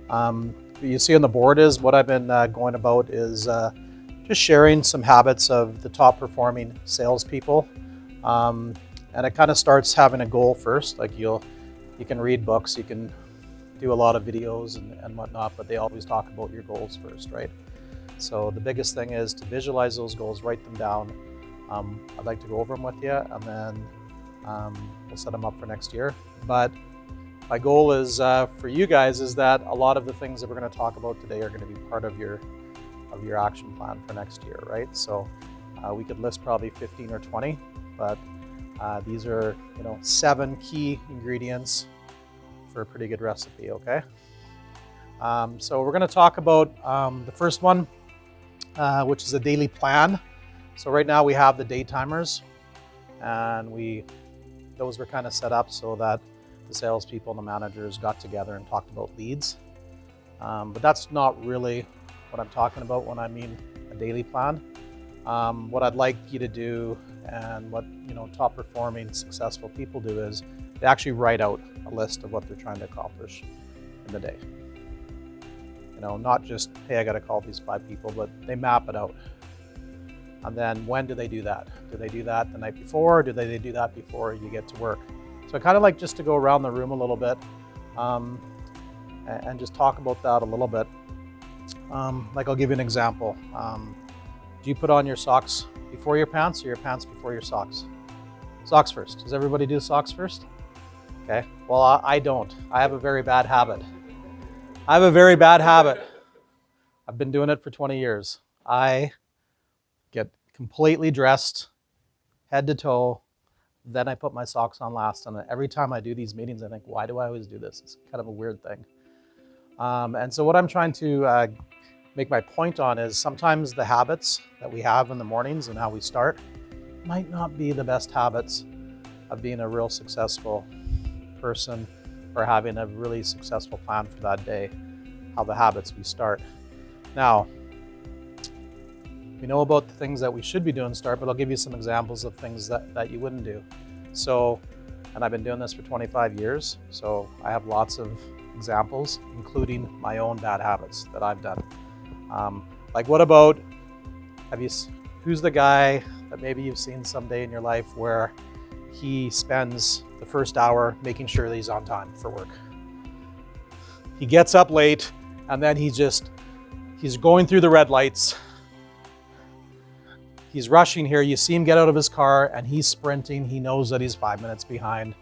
What you see on the board is what I've been going about is just sharing some habits of the top performing salespeople. And it kind of starts having a goal first. Like you can read books, you can do a lot of videos and whatnot, but they always talk about your goals first, right? So the biggest thing is to visualize those goals, write them down. I'd like to go over them with you, and then we'll set them up for next year. But my goal is for you guys is that a lot of the things that we're going to talk about today are going to be part of your action plan for next year, right? So we could list probably 15 or 20, but these are 7 key ingredients for a pretty good recipe, okay? So we're going to talk about the first one, which is a daily plan. So right now we have the day timers, and those were kind of set up so that the salespeople and the managers got together and talked about leads. But that's not really what I'm talking about when I mean a daily plan. What I'd like you to do, and what top performing successful people do, is they actually write out a list of what they're trying to accomplish in the day. Not just, hey, I got to call these 5 people, but they map it out. And then when do they do that? Do they do that the night before? Or do they do that before you get to work? So I kind of like just to go around the room a little bit and just talk about that a little bit. Like I'll give you an example. Do you put on your socks before your pants, or your pants before your socks? Socks first. Does everybody do socks first? Okay. Well, I don't. I have a very bad habit. I've been doing it for 20 years. I get completely dressed, head to toe, then I put my socks on last. And every time I do these meetings, I think, why do I always do this? It's kind of a weird thing. And so what I'm trying to make my point on is sometimes the habits that we have in the mornings and how we start might not be the best habits of being a real successful person or having a really successful plan for that day, how the habits we start. Now, we know about the things that we should be doing to start, but I'll give you some examples of things that you wouldn't do. So, and I've been doing this for 25 years, so I have lots of examples, including my own bad habits that I've done. Like what about, who's the guy that maybe you've seen someday in your life where he spends the first hour making sure that he's on time for work? He gets up late, and then he's going through the red lights. He's rushing here. You see him get out of his car and he's sprinting. He knows that he's 5 minutes behind.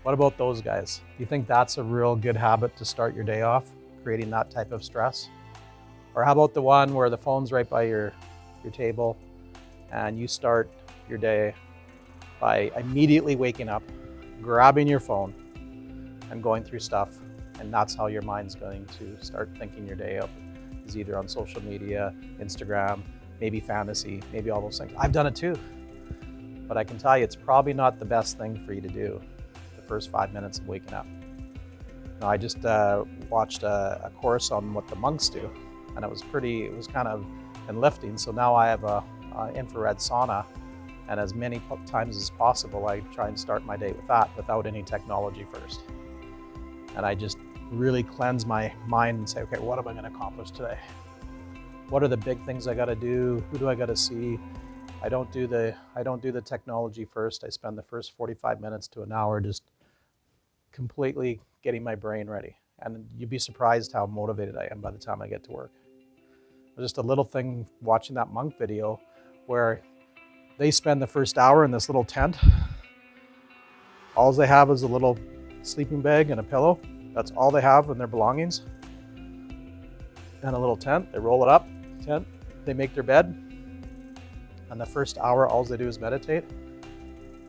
What about those guys? Do you think that's a real good habit to start your day off, creating that type of stress? Or how about the one where the phone's right by your table and you start your day by immediately waking up, grabbing your phone and going through stuff, and that's how your mind's going to start thinking your day up, is either on social media, Instagram, maybe fantasy, maybe all those things. I've done it too, but I can tell you it's probably not the best thing for you to do the first 5 minutes of waking up. Now, I just watched a course on what the monks do, and it was kind of enlifting. So now I have a infrared sauna, and as many times as possible, I try and start my day with that without any technology first. And I just really cleanse my mind and say, okay, what am I going to accomplish today? What are the big things I got to do? Who do I got to see? I don't do the technology first. I spend the first 45 minutes to an hour just completely getting my brain ready. And you'd be surprised how motivated I am by the time I get to work. Just a little thing watching that monk video where they spend the first hour in this little tent. All they have is a little sleeping bag and a pillow. That's all they have in their belongings. And a little tent. They roll it up, tent. They make their bed. And the first hour, all they do is meditate.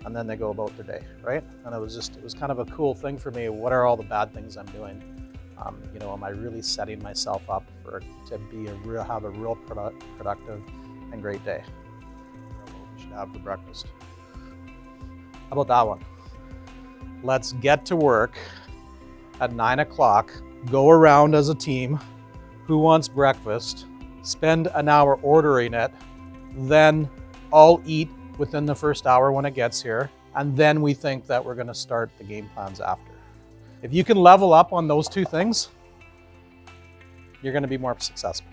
And then they go about their day, right? And it was kind of a cool thing for me. What are all the bad things I'm doing? Am I really setting myself up to have a real productive and great day? What we should have for breakfast. How about that one? Let's get to work at 9 o'clock, go around as a team. Who wants breakfast? Spend an hour ordering it, then all eat within the first hour when it gets here, and then we think that we're going to start the game plans after. If you can level up on those two things, you're going to be more successful.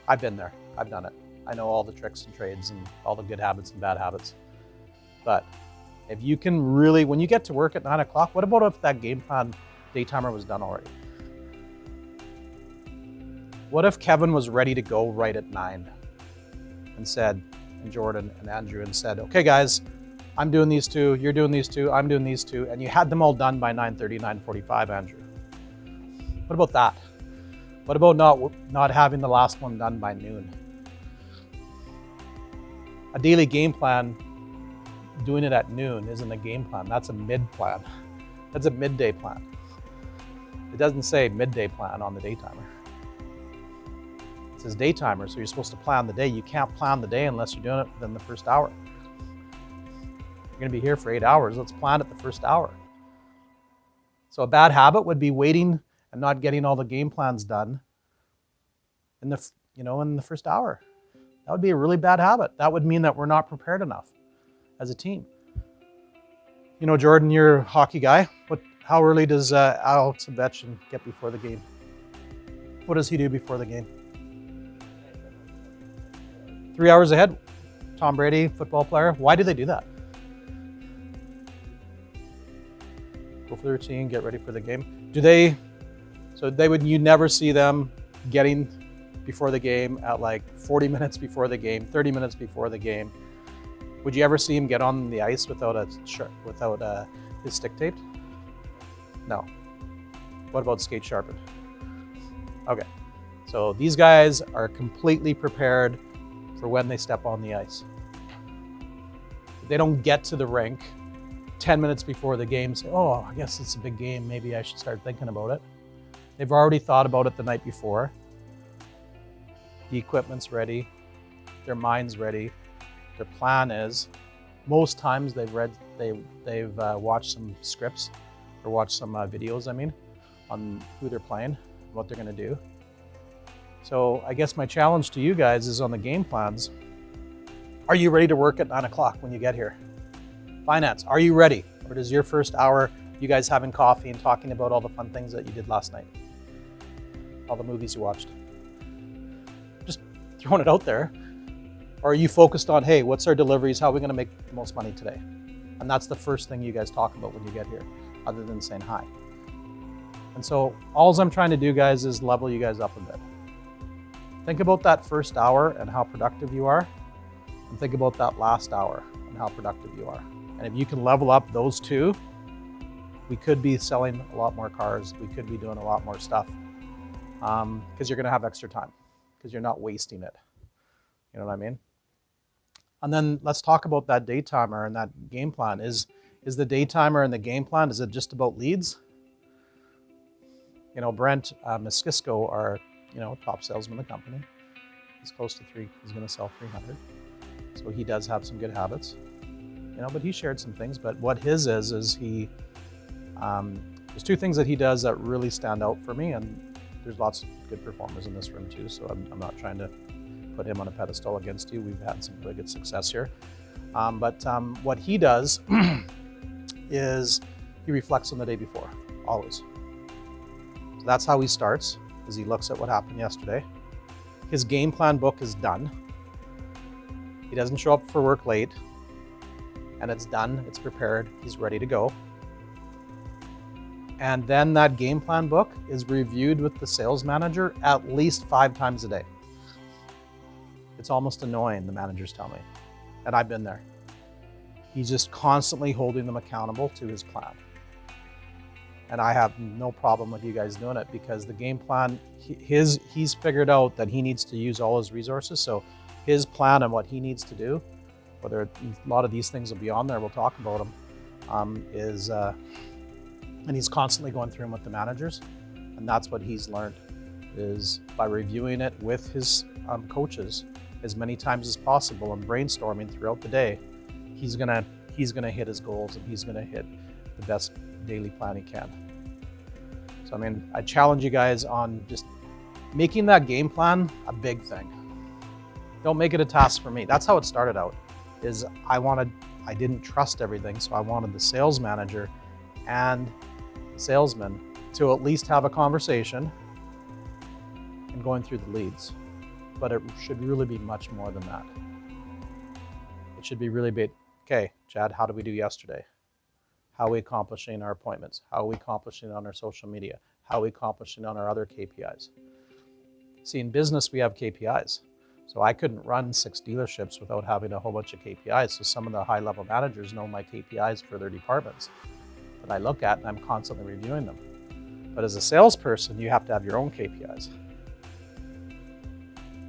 I've been there. I've done it. I know all the tricks and trades and all the good habits and bad habits. But if you can really, when you get to work at 9 o'clock, what about if that game plan day timer was done already? What if Kevin was ready to go right at 9 and said, and Jordan and Andrew, and said, okay guys, I'm doing these two, you're doing these two, I'm doing these two, and you had them all done by 9:30, 9:45, Andrew. What about that? What about not having the last one done by noon? A daily game plan, doing it at noon isn't a game plan. That's a mid plan. That's a midday plan. It doesn't say midday plan on the day timer. It says day timer, so you're supposed to plan the day. You can't plan the day unless you're doing it within the first hour. You're going to be here for 8 hours. Let's plan it the first hour. So a bad habit would be waiting and not getting all the game plans done in the first hour. That would be a really bad habit. That would mean that we're not prepared enough as a team. You know, Jordan, you're a hockey guy. How early does Alex Ovechkin get before the game? What does he do before the game? 3 hours ahead. Tom Brady, football player. Why do they do that? Go for the routine, get ready for the game. You never see them getting before the game at like 40 minutes before the game, 30 minutes before the game. Would you ever see him get on the ice without his stick taped? No. What about skate sharpened? Okay. So these guys are completely prepared for when they step on the ice. They don't get to the rink 10 minutes before the game and say, oh, I guess it's a big game. Maybe I should start thinking about it. They've already thought about it the night before. The equipment's ready. Their mind's ready. Their plan is, most times they've watched some scripts or watched some videos, on who they're playing, what they're going to do. So I guess my challenge to you guys is on the game plans. Are you ready to work at 9 o'clock when you get here? Finance, are you ready? Or does your first hour, you guys having coffee and talking about all the fun things that you did last night? All the movies you watched? Just throwing it out there. Or are you focused on, hey, what's our deliveries? How are we going to make the most money today? And that's the first thing you guys talk about when you get here, other than saying hi. And so all I'm trying to do, guys, is level you guys up a bit. Think about that first hour and how productive you are, and think about that last hour and how productive you are. And if you can level up those two, we could be selling a lot more cars. We could be doing a lot more stuff because you're going to have extra time because you're not wasting it. You know what I mean? And then let's talk about that day timer and that game plan. Is the day timer and the game plan, is it just about leads? You know, Brent Miskisco, our top salesman in the company, he's close to 3. He's going to sell 300. So he does have some good habits. But he shared some things. But what his is he, there's 2 things that he does that really stand out for me. And there's lots of good performers in this room too. So I'm not trying to put him on a pedestal against you. We've had some really good success here. But what he does is he reflects on the day before, always. So that's how he starts, is he looks at what happened yesterday. His game plan book is done. He doesn't show up for work late, and it's done, it's prepared, he's ready to go. And then that game plan book is reviewed with the sales manager at least 5 times a day. It's almost annoying, the managers tell me, and I've been there. He's just constantly holding them accountable to his plan. And I have no problem with you guys doing it because the game plan, he's figured out that he needs to use all his resources. So his plan and what he needs to do, whether a lot of these things will be on there, we'll talk about them, and he's constantly going through them with the managers. And that's what he's learned, is by reviewing it with his coaches as many times as possible and brainstorming throughout the day, he's gonna hit his goals and he's gonna hit the best daily plan he can. So I challenge you guys on just making that game plan a big thing. Don't make it a task for me. That's how it started out, is I didn't trust everything, so I wanted the sales manager and the salesman to at least have a conversation and going through the leads. But it should really be much more than that. It should be really big. Okay, Chad, how did we do yesterday? How are we accomplishing our appointments? How are we accomplishing on our social media? How are we accomplishing on our other KPIs? See, in business, we have KPIs. So I couldn't run 6 dealerships without having a whole bunch of KPIs. So some of the high-level managers know my KPIs for their departments that I look at, and I'm constantly reviewing them. But as a salesperson, you have to have your own KPIs.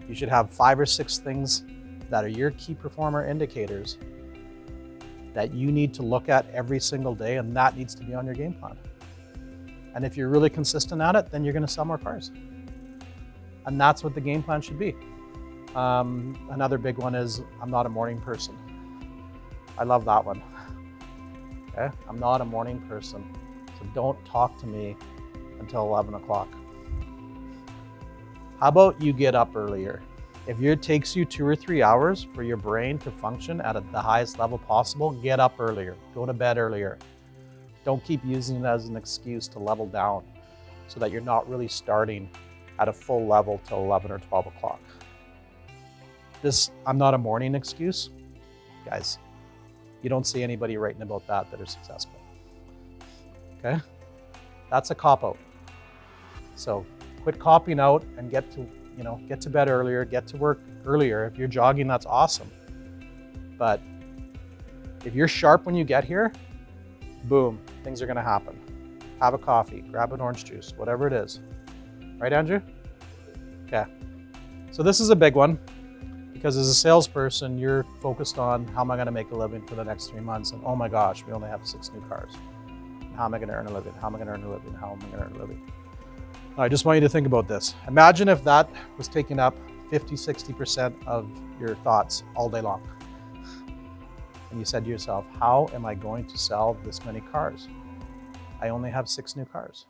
You should have 5 or 6 things that are your key performer indicators that you need to look at every single day, and that needs to be on your game plan. And if you're really consistent at it, then you're going to sell more cars. And that's what the game plan should be. Another big one is I'm not a morning person. I love that one. Okay? I'm not a morning person, so don't talk to me until 11 o'clock. How about you get up earlier? If it takes you 2 or 3 hours for your brain to function at the highest level possible, get up earlier, go to bed earlier. Don't keep using it as an excuse to level down so that you're not really starting at a full level till 11 or 12 o'clock. This I'm not a morning excuse, guys, you don't see anybody writing about that are successful. Okay? That's a cop-out. So quit copying out and get to bed earlier, get to work earlier. If you're jogging, that's awesome. But if you're sharp when you get here, boom, things are gonna happen. Have a coffee, grab an orange juice, whatever it is. Right, Andrew? Okay. So this is a big one because as a salesperson, you're focused on how am I gonna make a living for the next 3 months? And oh my gosh, we only have 6 new cars. How am I gonna earn a living? How am I gonna earn a living? How am I gonna earn a living? I just want you to think about this. Imagine if that was taking up 50, 60% of your thoughts all day long. And you said to yourself, how am I going to sell this many cars? I only have 6 new cars.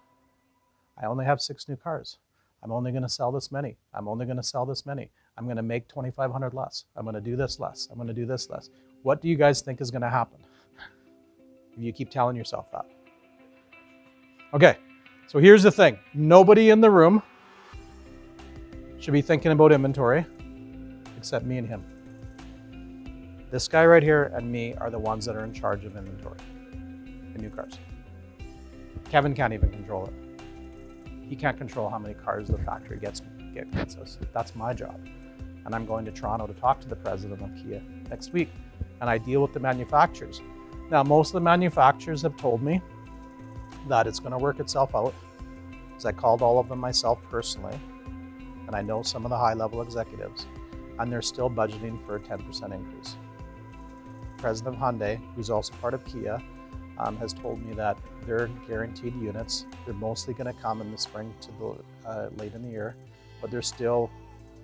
I only have 6 new cars. I'm only gonna sell this many. I'm only gonna sell this many. I'm gonna make 2,500 less. I'm gonna do this less. I'm gonna do this less. What do you guys think is gonna happen if you keep telling yourself that? Okay. So here's the thing. Nobody in the room should be thinking about inventory except me and him. This guy right here and me are the ones that are in charge of inventory in new cars. Kevin can't even control it. He can't control how many cars the factory gets us. That's my job. And I'm going to Toronto to talk to the president of Kia next week. And I deal with the manufacturers. Now, most of the manufacturers have told me that it's going to work itself out, because I called all of them myself personally, and I know some of the high-level executives, and they're still budgeting for a 10% increase. The president of Hyundai, who's also part of Kia, has told me that they're guaranteed units. They're mostly going to come in the spring to the late in the year, but they're still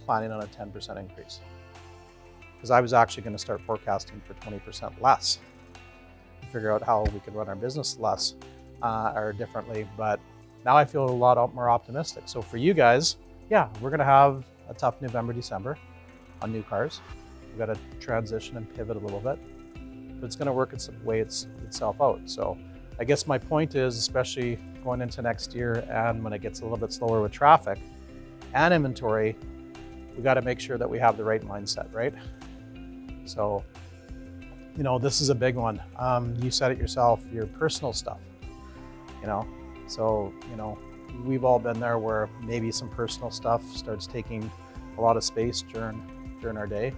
planning on a 10% increase. Because I was actually going to start forecasting for 20% less, figure out how we could run our business less or differently, but now I feel a lot more optimistic. So for you guys, yeah, we're gonna have a tough November, December on new cars. We've got to transition and pivot a little bit, but it's gonna work itself out. So I guess my point is, especially going into next year and when it gets a little bit slower with traffic and inventory, we got to make sure that we have the right mindset, right? So, this is a big one. You said it yourself, your personal stuff. So we've all been there where maybe some personal stuff starts taking a lot of space during our day.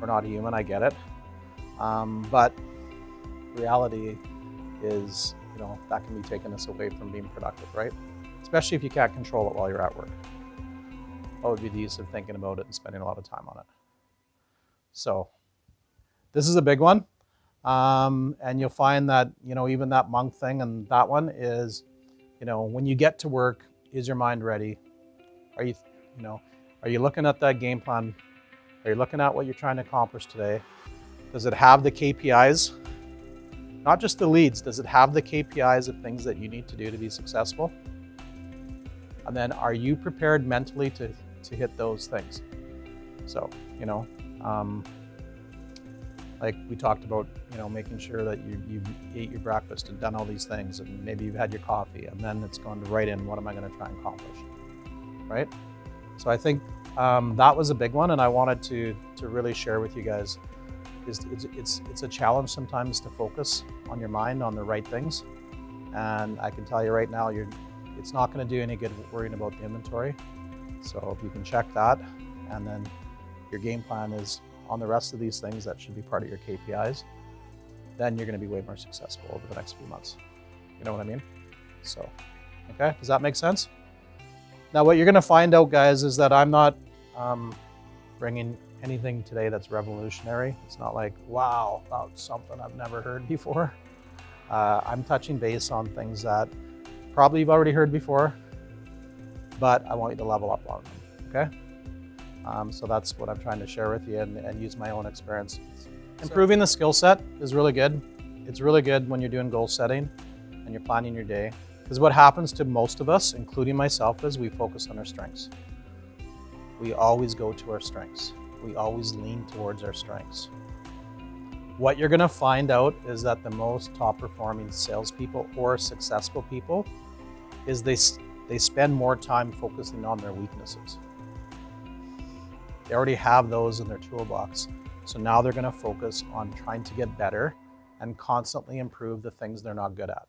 We're not human, I get it, but reality is that can be taking us away from being productive, right? Especially if you can't control it while you're at work. What would be the use of thinking about it and spending a lot of time on it? So this is a big one. And you'll find that, even that monk thing and that one is, when you get to work, is your mind ready? Are you looking at that game plan? Are you looking at what you're trying to accomplish today? Does it have the KPIs? Not just the leads, does it have the KPIs of things that you need to do to be successful? And then are you prepared mentally to hit those things? So, Like we talked about, making sure that you ate your breakfast and done all these things, and maybe you've had your coffee, and then it's going to write in, what am I going to try and accomplish, right? So I think that was a big one, and I wanted to really share with you guys. It's a challenge sometimes to focus on your mind on the right things, and I can tell you right now, it's not going to do any good worrying about the inventory. So if you can check that, and then your game plan is on the rest of these things that should be part of your KPIs, then you're going to be way more successful over the next few months. You know what I mean? So, okay, does that make sense? Now, what you're going to find out, guys, is that I'm not bringing anything today that's revolutionary. It's not like, wow, that's something I've never heard before. I'm touching base on things that probably you've already heard before, but I want you to level up on them, okay? So that's what I'm trying to share with you and use my own experience. Improving the skill set is really good. It's really good when you're doing goal setting and you're planning your day. Because what happens to most of us, including myself, is we focus on our strengths. We always go to our strengths. We always lean towards our strengths. What you're gonna find out is that the most top performing salespeople or successful people is they spend more time focusing on their weaknesses. They already have those in their toolbox. So now they're gonna focus on trying to get better and constantly improve the things they're not good at.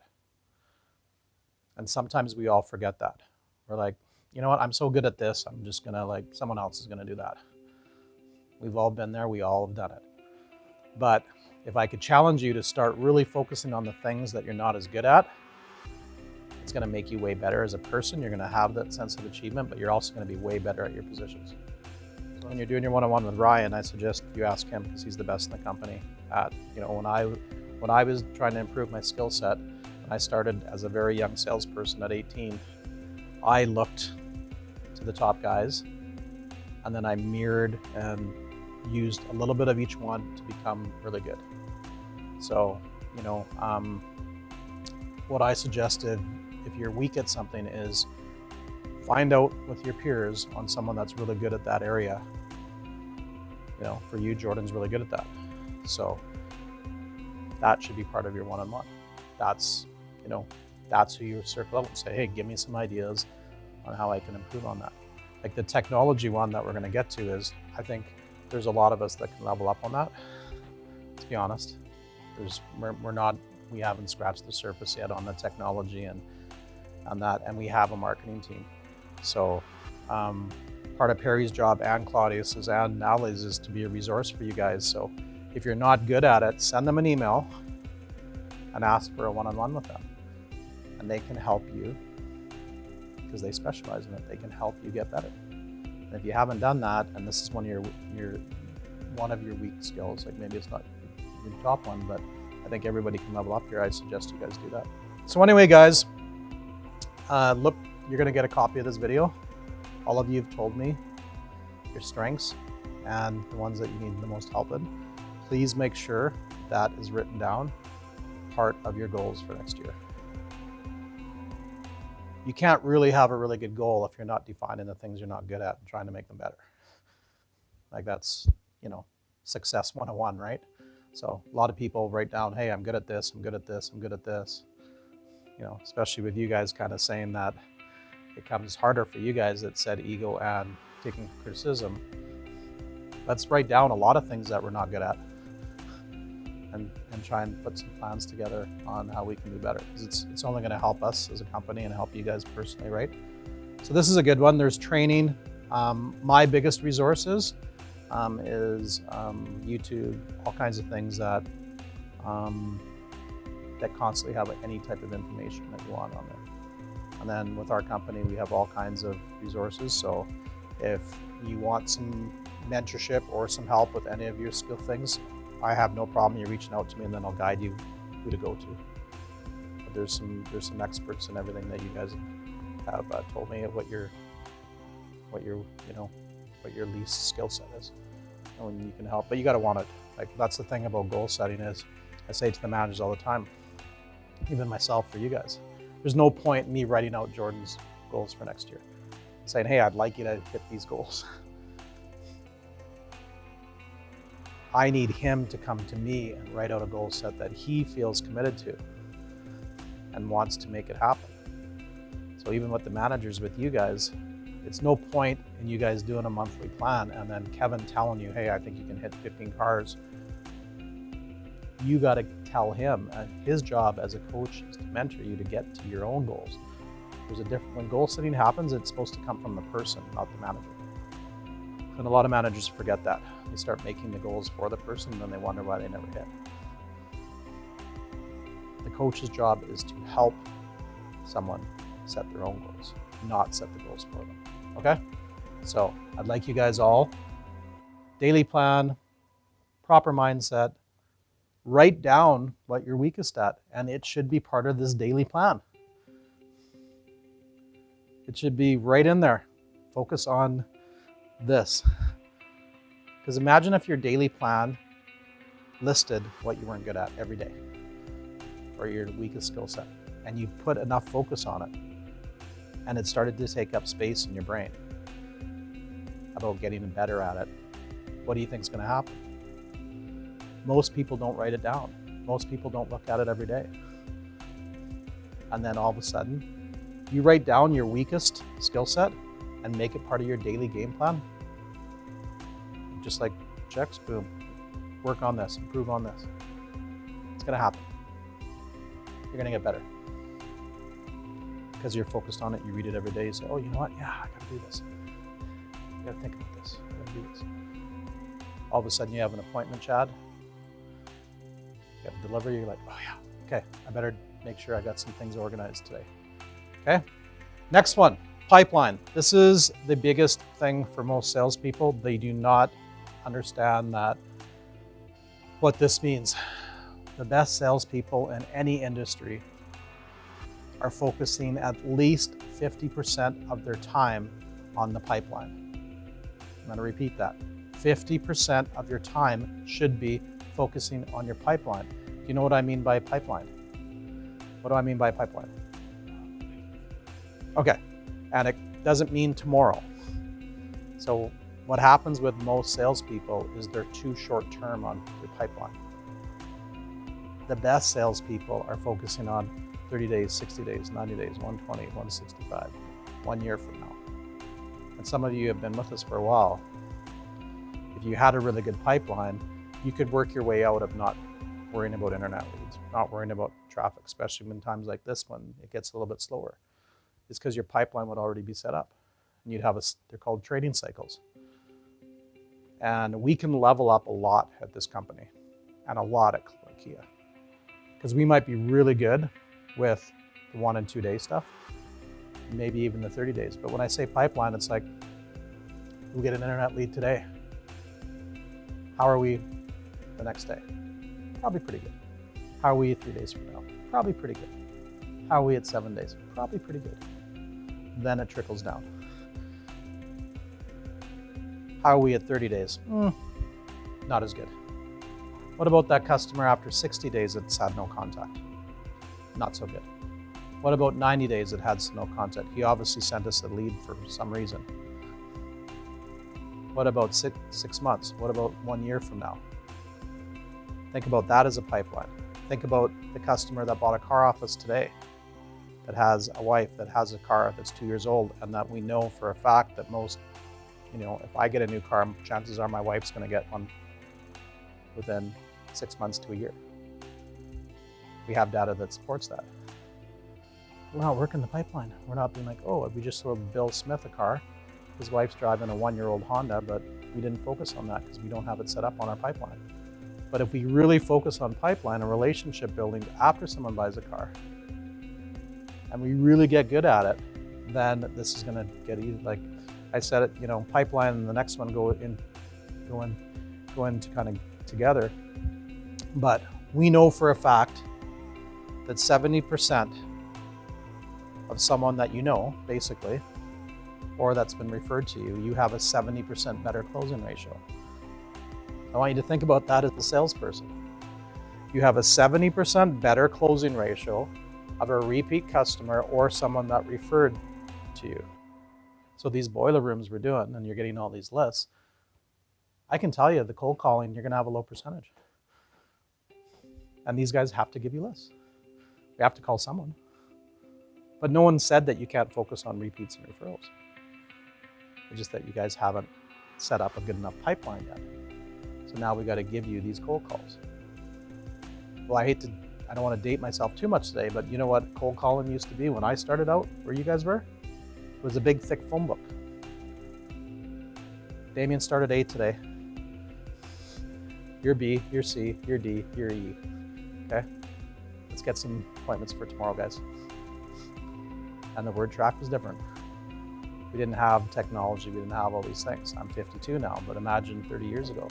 And sometimes we all forget that. We're like, you know what, I'm so good at this, I'm just gonna, someone else is gonna do that. We've all been there, we all have done it. But if I could challenge you to start really focusing on the things that you're not as good at, it's gonna make you way better as a person. You're gonna have that sense of achievement, but you're also gonna be way better at your positions. When you're doing your one-on-one with Ryan, I suggest you ask him, because he's the best in the company at, when I was trying to improve my skill set, when I started as a very young salesperson at 18, I looked to the top guys, and then I mirrored and used a little bit of each one to become really good. So, what I suggested, if you're weak at something, is find out with your peers on someone that's really good at that area. For you, Jordan's really good at that. So that should be part of your one-on-one. That's who you circle out and say, hey, give me some ideas on how I can improve on that. Like the technology one that we're going to get to is, I think there's a lot of us that can level up on that. To be honest, we haven't scratched the surface yet on the technology and on that, and we have a marketing team. So part of Perry's job and Claudius's and Natalie's is to be a resource for you guys. So if you're not good at it, send them an email and ask for a one-on-one with them, and they can help you because they specialize in it. They can help you get better. And if you haven't done that, and this is one of your weak skills, like maybe it's not your top one, but I think everybody can level up here. I suggest you guys do that. So anyway, guys, look, you're gonna get a copy of this video. All of you have told me your strengths and the ones that you need the most help in. Please make sure that is written down, part of your goals for next year. You can't really have a really good goal if you're not defining the things you're not good at and trying to make them better. Like that's, success 101, right? So a lot of people write down, hey, I'm good at this, I'm good at this, I'm good at this. Especially with you guys kind of saying that it comes harder for you guys that said ego and taking criticism. Let's write down a lot of things that we're not good at and try and put some plans together on how we can do better. Because it's only going to help us as a company and help you guys personally, right? So this is a good one. There's training. My biggest resources is YouTube, all kinds of things that constantly have any type of information that you want on there. And then with our company, we have all kinds of resources. So if you want some mentorship or some help with any of your skill things, I have no problem you reaching out to me, and then I'll guide you who to go to. But there's some experts in everything that you guys have told me of what your least skill set is, and you can help. But you got to want it. Like that's the thing about goal setting is, I say to the managers all the time, even myself, for you guys, there's no point in me writing out Jordan's goals for next year, saying, hey, I'd like you to hit these goals. I need him to come to me and write out a goal set that he feels committed to and wants to make it happen. So even with the managers, with you guys, it's no point in you guys doing a monthly plan and then Kevin telling you, hey, I think you can hit 15 cars. You got to tell him, his job as a coach is to mentor you to get to your own goals. When goal setting happens, it's supposed to come from the person, not the manager. And a lot of managers forget that. They start making the goals for the person and then they wonder why they never hit. The coach's job is to help someone set their own goals, not set the goals for them. Okay? So I'd like you guys all, daily plan, proper mindset, write down what you're weakest at, and it should be part of this daily plan. It should be right in there. Focus on this. Because imagine if your daily plan listed what you weren't good at every day, or your weakest skill set, and you put enough focus on it, and it started to take up space in your brain about getting better at it. What do you think is going to happen? Most people don't write it down. Most people don't look at it every day. And then all of a sudden, you write down your weakest skill set and make it part of your daily game plan. Just like checks, boom, work on this, improve on this. It's gonna happen. You're gonna get better. Because you're focused on it, you read it every day, you say, oh, you know what? Yeah, I gotta do this. I gotta think about this, I gotta do this. All of a sudden you have an appointment, Chad. You have to deliver, you're like, oh yeah, okay, I better make sure I got some things organized today. Okay, next one, pipeline. This is the biggest thing for most salespeople. They do not understand that what this means. The best salespeople in any industry are focusing at least 50% of their time on the pipeline. I'm going to repeat that. 50% of your time should be focusing on your pipeline. Do you know what I mean by pipeline? What do I mean by pipeline? Okay, and it doesn't mean tomorrow. So what happens with most salespeople is they're too short-term on their pipeline. The best salespeople are focusing on 30 days, 60 days, 90 days, 120, 165, 1 year from now. And some of you have been with us for a while. If you had a really good pipeline, you could work your way out of not worrying about internet leads, not worrying about traffic, especially in times like this when it gets a little bit slower. It's because your pipeline would already be set up. And you'd have they're called trading cycles. And we can level up a lot at this company and a lot at Kia. Because we might be really good with the 1 and 2 day stuff, maybe even the 30 days. But when I say pipeline, it's like, we get an internet lead today. How are we the next day? Probably pretty good. How are we 3 days from now? Probably pretty good. How are we at 7 days? Probably pretty good. Then it trickles down. How are we at 30 days? Not as good. What about that customer after 60 days that's had no contact? Not so good. What about 90 days that had no contact? He obviously sent us a lead for some reason. What about six months? What about 1 year from now? Think about that as a pipeline. Think about the customer that bought a car off us today, that has a wife that has a car that's 2 years old, and that we know for a fact that most, if I get a new car, chances are my wife's going to get one within 6 months to a year. We have data that supports that. We're not working the pipeline. We're not being like, oh, we just sold Bill Smith a car. His wife's driving a 1-year-old Honda, but we didn't focus on that because we don't have it set up on our pipeline. But if we really focus on pipeline and relationship building after someone buys a car, and we really get good at it, then this is going to get easy. Like I said, it, pipeline and the next one go into kind of together. But we know for a fact that 70% of someone that you know, basically, or that's been referred to you, you have a 70% better closing ratio. I want you to think about that as a salesperson. You have a 70% better closing ratio of a repeat customer or someone that referred to you. So these boiler rooms we're doing, and you're getting all these lists, I can tell you the cold calling, you're gonna have a low percentage. And these guys have to give you lists. We have to call someone. But no one said that you can't focus on repeats and referrals. It's just that you guys haven't set up a good enough pipeline yet. So now we got to give you these cold calls. Well, I don't want to date myself too much today, but you know what cold calling used to be when I started out, where you guys were? It was a big, thick phone book. Damien started A today. You're B, you're C, you're D, you're E. Okay? Let's get some appointments for tomorrow, guys. And the word track was different. We didn't have technology, we didn't have all these things. I'm 52 now, but imagine 30 years ago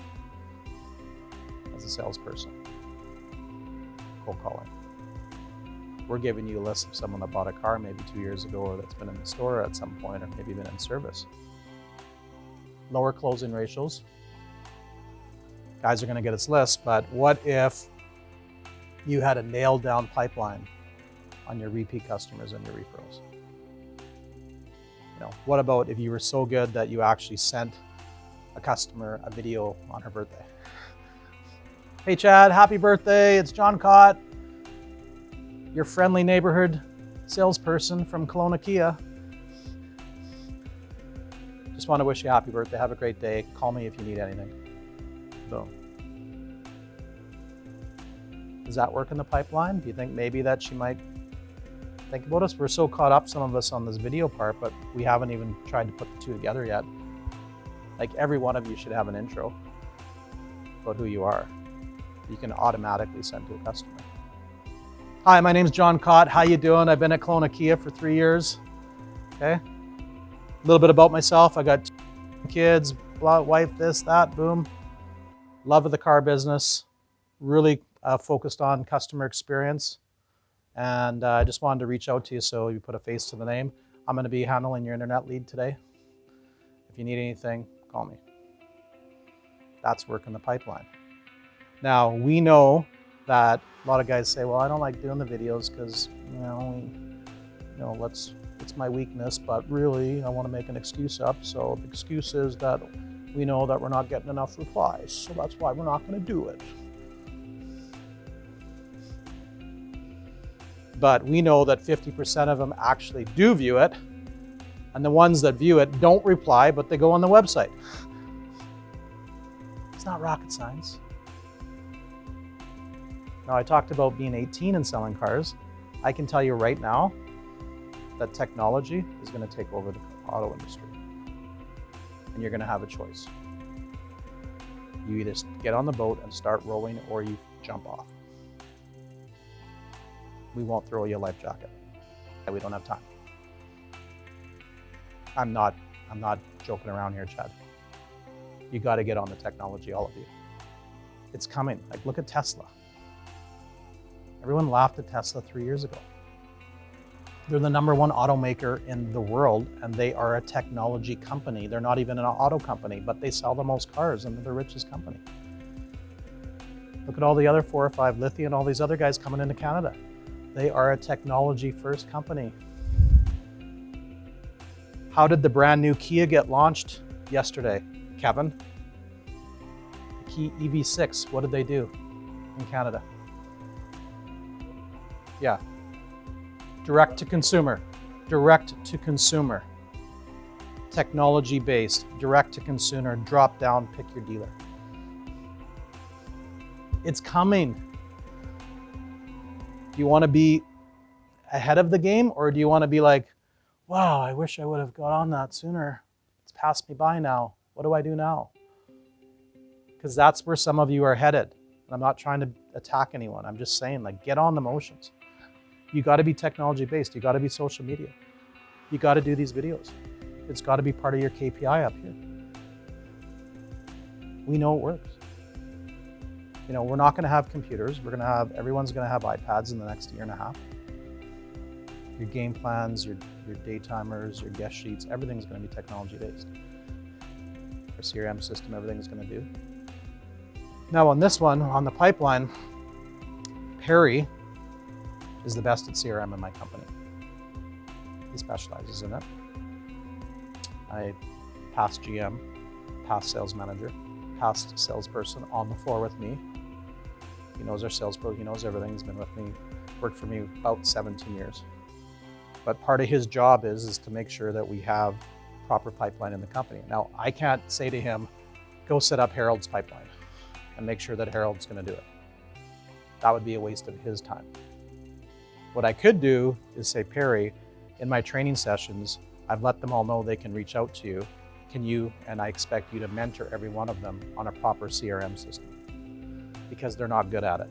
as a salesperson, cold calling. We're giving you a list of someone that bought a car maybe 2 years ago, or that's been in the store at some point, or maybe been in service. Lower closing ratios. Guys are gonna get its list, but what if you had a nailed down pipeline on your repeat customers and your referrals? What about if you were so good that you actually sent a customer a video on her birthday? Hey Chad, happy birthday, it's John Cott, your friendly neighborhood salesperson from Kelowna Kia. Just want to wish you a happy birthday, have a great day, call me if you need anything. Boom. Does that work in the pipeline? Do you think maybe that she might think about us? We're so caught up, some of us, on this video part, but we haven't even tried to put the two together yet. Like, every one of you should have an intro about who you are. You can automatically send to a customer. Hi, my name's John Cott. How you doing? I've been at Kelowna Kia for 3 years. Okay. A little bit about myself. I got 2 kids, wife, this, that, boom. Love of the car business. Really focused on customer experience. And I just wanted to reach out to you so you put a face to the name. I'm going to be handling your internet lead today. If you need anything, call me. That's work in the pipeline. Now, we know that a lot of guys say, well, I don't like doing the videos because, it's my weakness, but really I want to make an excuse up. So the excuse is that we know that we're not getting enough replies. So that's why we're not going to do it. But we know that 50% of them actually do view it, and the ones that view it don't reply, but they go on the website. It's not rocket science. Now, I talked about being 18 and selling cars. I can tell you right now that technology is going to take over the auto industry, and you're going to have a choice. You either get on the boat and start rowing, or you jump off. We won't throw you a life jacket. We don't have time. I'm not joking around here, Chad. You got to get on the technology, all of you. It's coming. Like, look at Tesla. Everyone laughed at Tesla 3 years ago. They're the #1 automaker in the world, and they are a technology company. They're not even an auto company, but they sell the most cars, and they're the richest company. Look at all the other 4 or 5, Lithia and all these other guys coming into Canada. They are a technology-first company. How did the brand new Kia get launched yesterday, Kevin? The Kia EV6, what did they do in Canada? Yeah, direct to consumer, technology-based, direct to consumer, drop down, pick your dealer. It's coming. Do you want to be ahead of the game, or do you want to be like, wow, I wish I would have got on that sooner. It's passed me by now. What do I do now? Because that's where some of you are headed. And I'm not trying to attack anyone. I'm just saying, like, get on the motions. You got to be technology-based. You got to be social media. You got to do these videos. It's got to be part of your KPI up here. We know it works. We're not going to have computers. Everyone's going to have iPads in the next year and a half. Your game plans, your day timers, your guest sheets, everything's going to be technology-based. Our CRM system, everything's going to do. Now on this one, on the pipeline, Perry is the best at CRM in my company. He specializes in it. I past GM, past sales manager, past salesperson on the floor with me. He knows our sales pro, he knows everything. He's been with me, worked for me about 17 years. But part of his job is to make sure that we have proper pipeline in the company. Now, I can't say to him, go set up Harold's pipeline and make sure that Harold's gonna do it. That would be a waste of his time. What I could do is say, Perry, in my training sessions, I've let them all know they can reach out to you. Can you, and I expect you to mentor every one of them on a proper CRM system, because they're not good at it.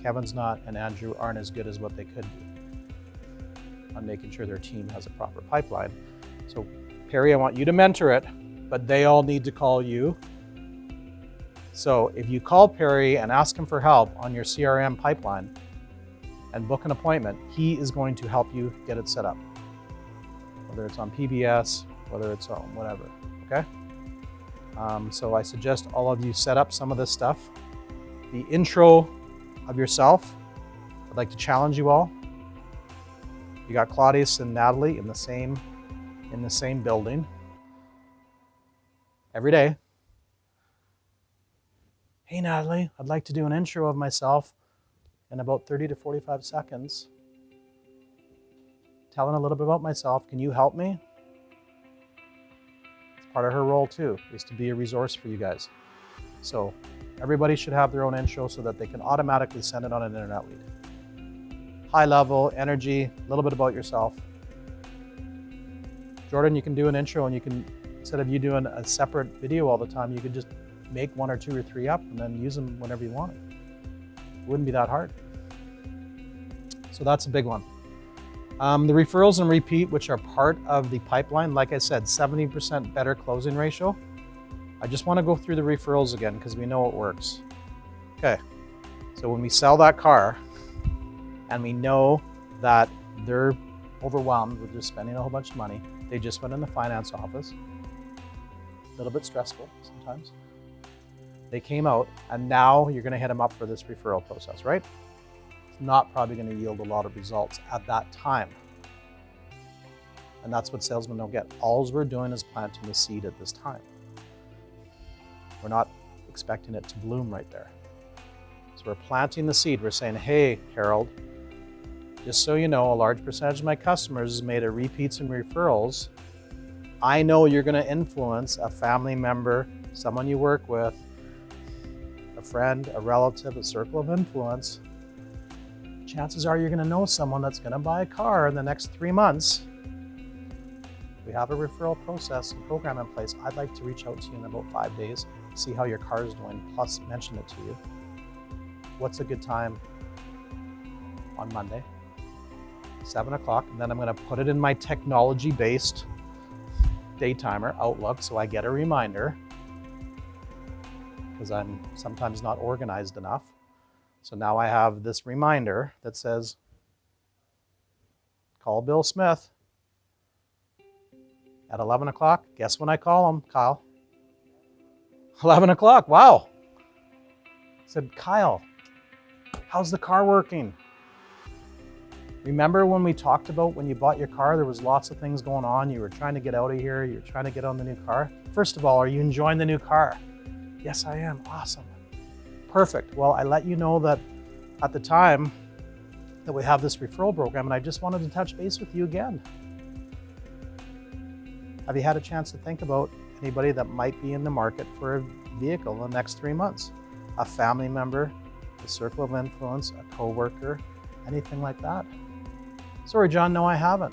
Kevin's not, and Andrew aren't as good as what they could be on making sure their team has a proper pipeline. So Perry, I want you to mentor it, but they all need to call you. So if you call Perry and ask him for help on your CRM pipeline and book an appointment, he is going to help you get it set up. Whether it's on PBS, whether it's on whatever, okay? So I suggest all of you set up some of this stuff. The intro of yourself, I'd like to challenge you all. You got Claudius and Natalie in the same building every day. Hey Natalie, I'd like to do an intro of myself in about 30 to 45 seconds. Telling a little bit about myself. Can you help me? It's part of her role too, is to be a resource for you guys. So everybody should have their own intro so that they can automatically send it on an internet lead. High level, energy, a little bit about yourself. Jordan, you can do an intro and you can, instead of you doing a separate video all the time, you could just make 1 or 2 or 3 up and then use them whenever you want it. It wouldn't be that hard. So that's a big one. The referrals and repeat, which are part of the pipeline, like I said, 70% better closing ratio. I just want to go through the referrals again because we know it works. Okay, so when we sell that car and we know that they're overwhelmed with just spending a whole bunch of money, they just went in the finance office, a little bit stressful sometimes. They came out and now you're going to hit them up for this referral process, right? It's not probably going to yield a lot of results at that time. And that's what salesmen don't get. All we're doing is planting the seed at this time. We're not expecting it to bloom right there. So we're planting the seed. We're saying, hey, Harold, just so you know, a large percentage of my customers is made of repeats and referrals. I know you're going to influence a family member, someone you work with, a friend, a relative, a circle of influence. Chances are you're going to know someone that's going to buy a car in the next 3 months. We have a referral process and program in place. I'd like to reach out to you in about 5 days, see how your car is doing, plus mention it to you. What's a good time on Monday? 7 o'clock, and then I'm going to put it in my technology-based day timer, Outlook, so I get a reminder, because I'm sometimes not organized enough. So now I have this reminder that says, call Bill Smith at 11 o'clock. Guess when I call him, Kyle? 11 o'clock, wow. I said, Kyle, how's the car working? Remember when we talked about when you bought your car, there was lots of things going on. You were trying to get out of here. You're trying to get on the new car. First of all, are you enjoying the new car? Yes, I am. Awesome. Perfect. Well, I let you know that at the time that we have this referral program, and I just wanted to touch base with you again. Have you had a chance to think about anybody that might be in the market for a vehicle in the next 3 months? A family member, a circle of influence, a coworker, anything like that? Sorry, John, no, I haven't.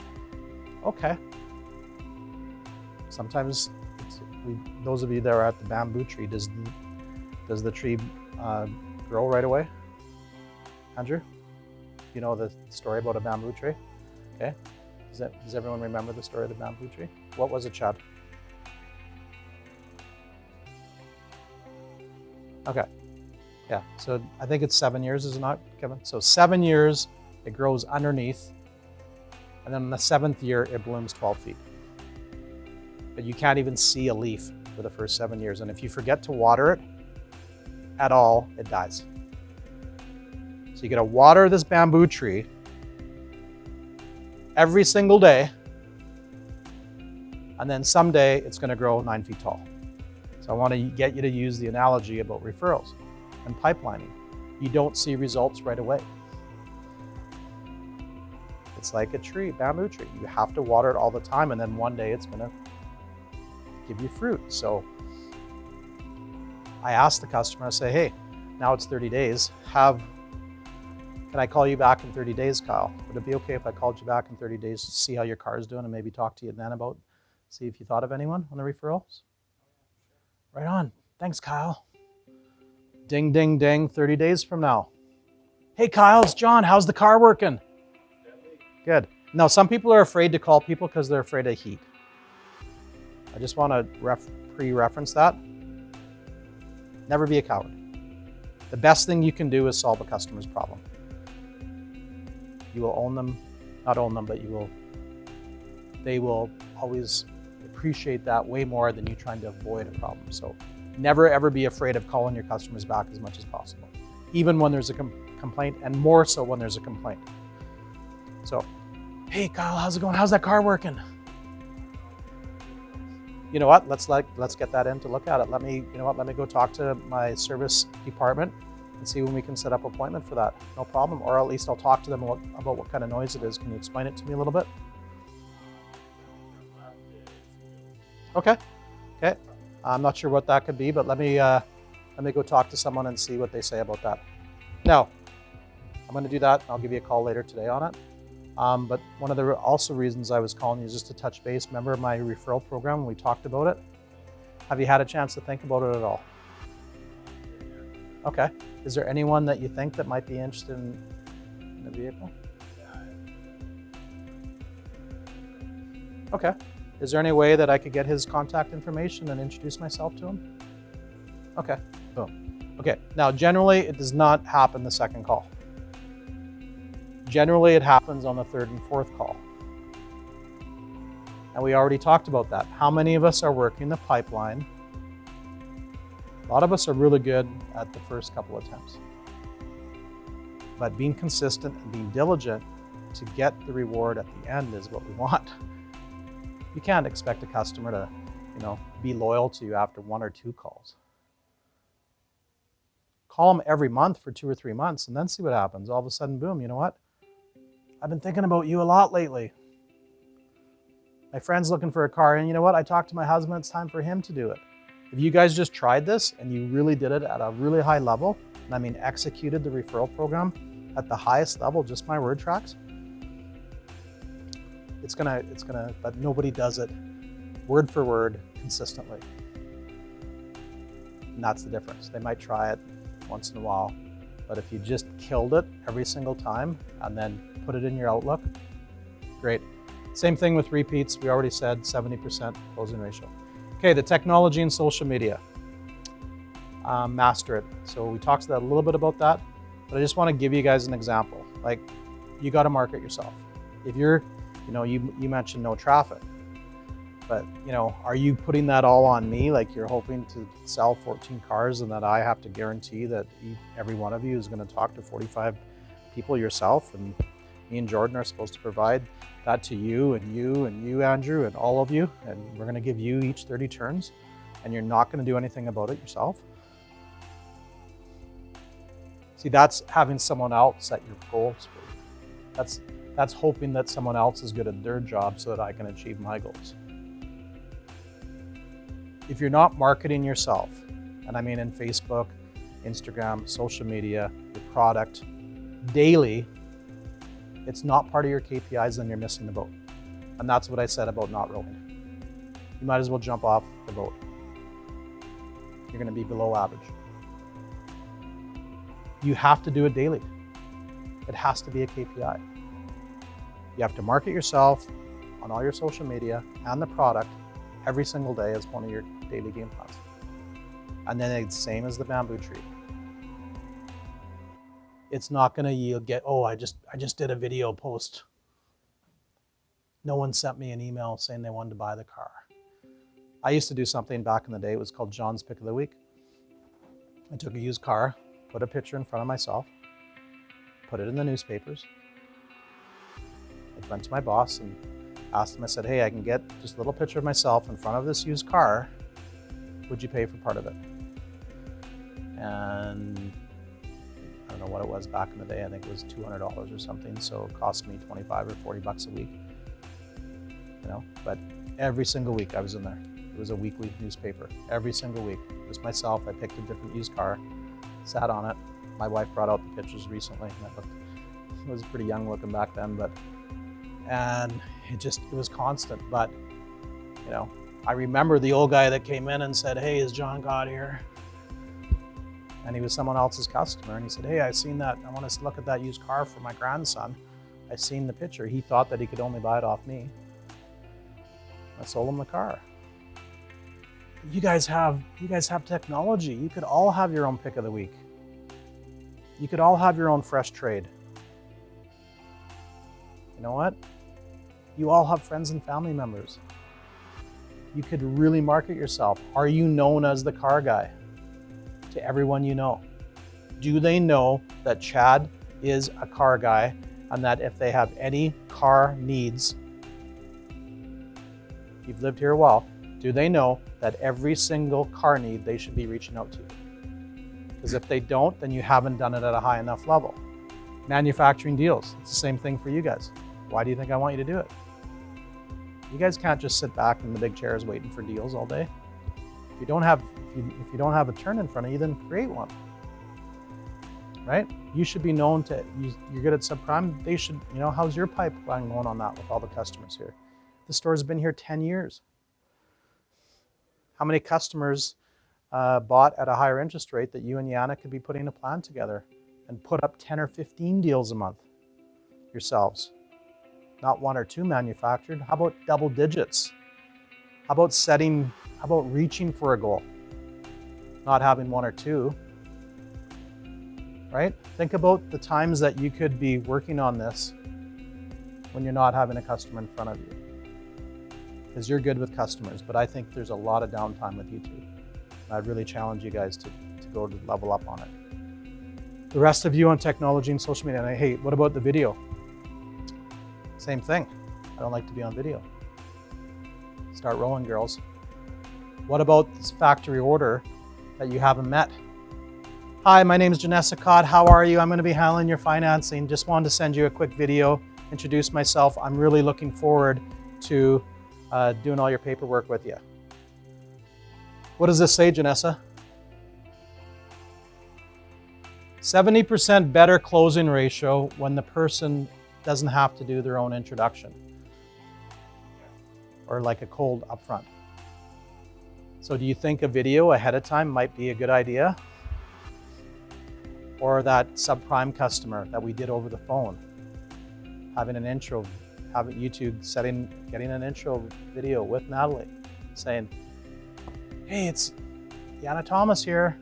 Okay. Sometimes, those of you that are at the bamboo tree, does the tree grow right away? Andrew, you know the story about a bamboo tree? Okay. Does everyone remember the story of the bamboo tree? What was it, Chad? Okay. Yeah, so I think it's 7 years, is it not, Kevin? So 7 years, it grows underneath, and then in the 7th year, it blooms 12 feet. But you can't even see a leaf for the first 7 years. And if you forget to water it at all, it dies. So you gotta water this bamboo tree every single day, and then someday it's gonna grow 9 feet tall. So I want to get you to use the analogy about referrals and pipelining. You don't see results right away. It's like a tree, bamboo tree. You have to water it all the time, and then one day it's going to give you fruit. So I asked the customer, I say, hey, now it's 30 days. Can I call you back in 30 days, Kyle? Would it be okay if I called you back in 30 days to see how your car is doing and maybe talk to you then about, see if you thought of anyone on the referrals? Right on. Thanks, Kyle. Ding, ding, ding, 30 days from now. Hey, Kyle, it's John. How's the car working? Good. Now, some people are afraid to call people because they're afraid of heat. I just want to pre-reference that. Never be a coward. The best thing you can do is solve a customer's problem. You will own them, not own them, but they will always appreciate that way more than you trying to avoid a problem. So never ever be afraid of calling your customers back as much as possible, even when there's a complaint, and more so when there's a complaint. So, hey Kyle, how's it going? How's that car working? You know what? Let's get that in to look at it. Let me go talk to my service department and see when we can set up an appointment for that. No problem. Or at least I'll talk to them about what kind of noise it is. Can you explain it to me a little bit? Okay. Okay. I'm not sure what that could be, but let me go talk to someone and see what they say about that. Now, I'm going to do that. I'll give you a call later today on it. But one of the also reasons I was calling you is just to touch base. Remember my referral program when we talked about it? Have you had a chance to think about it at all? Okay. Is there anyone that you think that might be interested in the vehicle? Okay. Is there any way that I could get his contact information and introduce myself to him? Okay. Boom. Okay. Now, generally, it does not happen the second call. Generally, it happens on the third and fourth call. And we already talked about that. How many of us are working the pipeline? A lot of us are really good at the first couple attempts. But being consistent and being diligent to get the reward at the end is what we want. You can't expect a customer to, be loyal to you after 1 or 2 calls. Call them every month for 2 or 3 months and then see what happens. All of a sudden, boom, you know what? I've been thinking about you a lot lately. My friend's looking for a car, and you know what? I talked to my husband, it's time for him to do it. If you guys just tried this and you really did it at a really high level, and I mean executed the referral program at the highest level, just my word tracks, but nobody does it word for word consistently. And that's the difference. They might try it once in a while, but if you just killed it every single time and then put it in your Outlook, great. Same thing with repeats. We already said 70% closing ratio. Okay, the technology and social media. Master it. So we talked a little bit about that, but I just want to give you guys an example. Like, you got to market yourself. If you're, you mentioned no traffic, but are you putting that all on me? Like, you're hoping to sell 14 cars and that I have to guarantee that every one of you is going to talk to 45 people yourself, and me and Jordan are supposed to provide that to you and you and you, Andrew, and all of you, and we're going to give you each 30 turns, and you're not going to do anything about it yourself? See, that's having someone else set your goals for you. That's hoping that someone else is good at their job so that I can achieve my goals. If you're not marketing yourself, and I mean in Facebook, Instagram, social media, your product, daily, it's not part of your KPIs, then you're missing the boat. And that's what I said about not rowing. You might as well jump off the boat. You're going to be below average. You have to do it daily. It has to be a KPI. You have to market yourself on all your social media and the product every single day as one of your daily game plans. And then it's the same as the bamboo tree. It's not going to yield, I just did a video post. No one sent me an email saying they wanted to buy the car. I used to do something back in the day. It was called John's Pick of the Week. I took a used car, put a picture in front of myself, put it in the newspapers. I went to my boss and asked him, I said, hey, I can get just a little picture of myself in front of this used car would you pay for part of it? And I don't know what it was back in the day. I think it was $200 or something. So it cost me 25 or 40 bucks a week, you know, but every single week I was in there. It was a weekly newspaper every single week. Just myself, I picked a different used car, sat on it. My wife brought out the pictures recently. And I was pretty young looking back then, and it was constant. But, you know, I remember the old guy that came in and said, "Hey, is John God here?" And he was someone else's customer. And he said, "Hey, I seen that. I want to look at that used car for my grandson. I seen the picture." He thought that he could only buy it off me. I sold him the car. You guys have technology. You could all have your own pick of the week. You could all have your own fresh trade. You know what? You all have friends and family members. You could really market yourself. Are you known as the car guy to everyone you know? Do they know that Chad is a car guy and that if they have any car needs, you've lived here a while, do they know that every single car need they should be reaching out to you? Because if they don't, then you haven't done it at a high enough level. Manufacturing deals, it's the same thing for you guys. Why do you think I want you to do it? You guys can't just sit back in the big chairs waiting for deals all day. If you don't have a turn in front of you, then create one. Right? You should be known to, you're good at subprime, they should, you know, how's your pipeline going on that with all the customers here? The store's been here 10 years. How many customers bought at a higher interest rate that you and Yana could be putting a plan together and put up 10 or 15 deals a month yourselves? Not one or two manufactured. How about double digits? How about reaching for a goal? Not having one or two, right? Think about the times that you could be working on this when you're not having a customer in front of you. Because you're good with customers, but I think there's a lot of downtime with YouTube. I'd really challenge you guys to go to level up on it. The rest of you on technology and social media, and hey, what about the video? Same thing. I don't like to be on video. Start rolling, girls. What about this factory order that you haven't met? Hi, my name is Janessa Cott. How are you? I'm going to be handling your financing. Just wanted to send you a quick video, introduce myself. I'm really looking forward to doing all your paperwork with you. What does this say, Janessa? 70% better closing ratio when the person doesn't have to do their own introduction or like a cold upfront. So do you think a video ahead of time might be a good idea? Or that subprime customer that we did over the phone, having an intro, having YouTube getting an intro video with Natalie saying, "Hey, it's Yana Thomas here.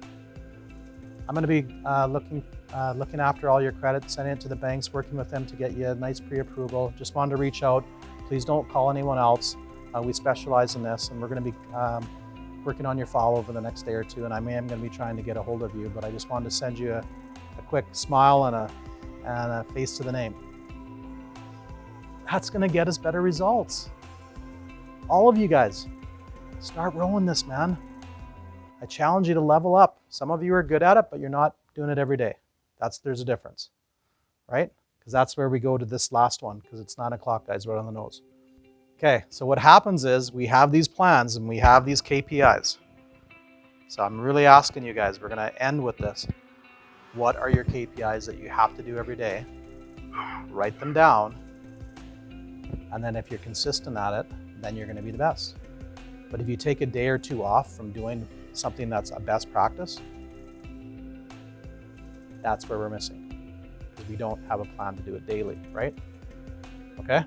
I'm going to be looking after all your credit, sending it to the banks, working with them to get you a nice pre-approval. Just wanted to reach out. Please don't call anyone else. We specialize in this, and we're going to be working on your file over the next day or two, and I am going to be trying to get a hold of you, but I just wanted to send you a quick smile and a face to the name." That's going to get us better results. All of you guys, start rolling this, man. I challenge you to level up. Some of you are good at it, but you're not doing it every day. There's a difference, right? Because that's where we go to this last one, because it's 9 o'clock, guys, right on the nose. Okay, so what happens is we have these plans and we have these KPIs. So I'm really asking you guys, we're going to end with this. What are your KPIs that you have to do every day? Write them down. And then if you're consistent at it, then you're going to be the best. But if you take a day or two off from doing something that's a best practice, that's where we're missing, because we don't have a plan to do it daily, right? Okay,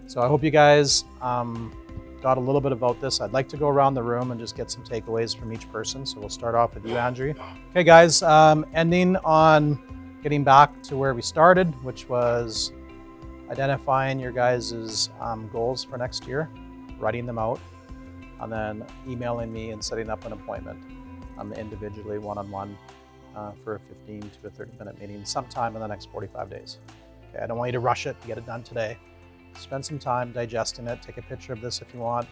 so I hope you guys got a little bit about this. I'd like to go around the room and just get some takeaways from each person. So we'll start off with you, Andrew. Okay, guys, ending on getting back to where we started, which was identifying your guys' goals for next year, writing them out, and then emailing me and setting up an appointment individually, one-on-one, for a 15 to a 30-minute meeting sometime in the next 45 days. Okay, I don't want you to rush it, get it done today. Spend some time digesting it, take a picture of this if you want,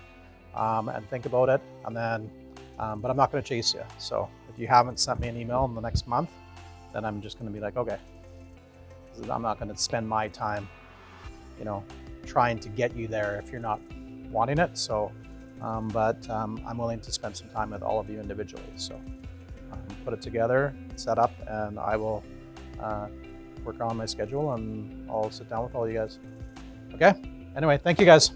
and think about it, and then but I'm not going to chase you. So if you haven't sent me an email in the next month, then I'm just going to be like, okay, I'm not going to spend my time, trying to get you there if you're not wanting it. So, but I'm willing to spend some time with all of you individually. So put it together, set up, and I will work on my schedule, and I'll sit down with all you guys. Okay? Anyway, thank you guys.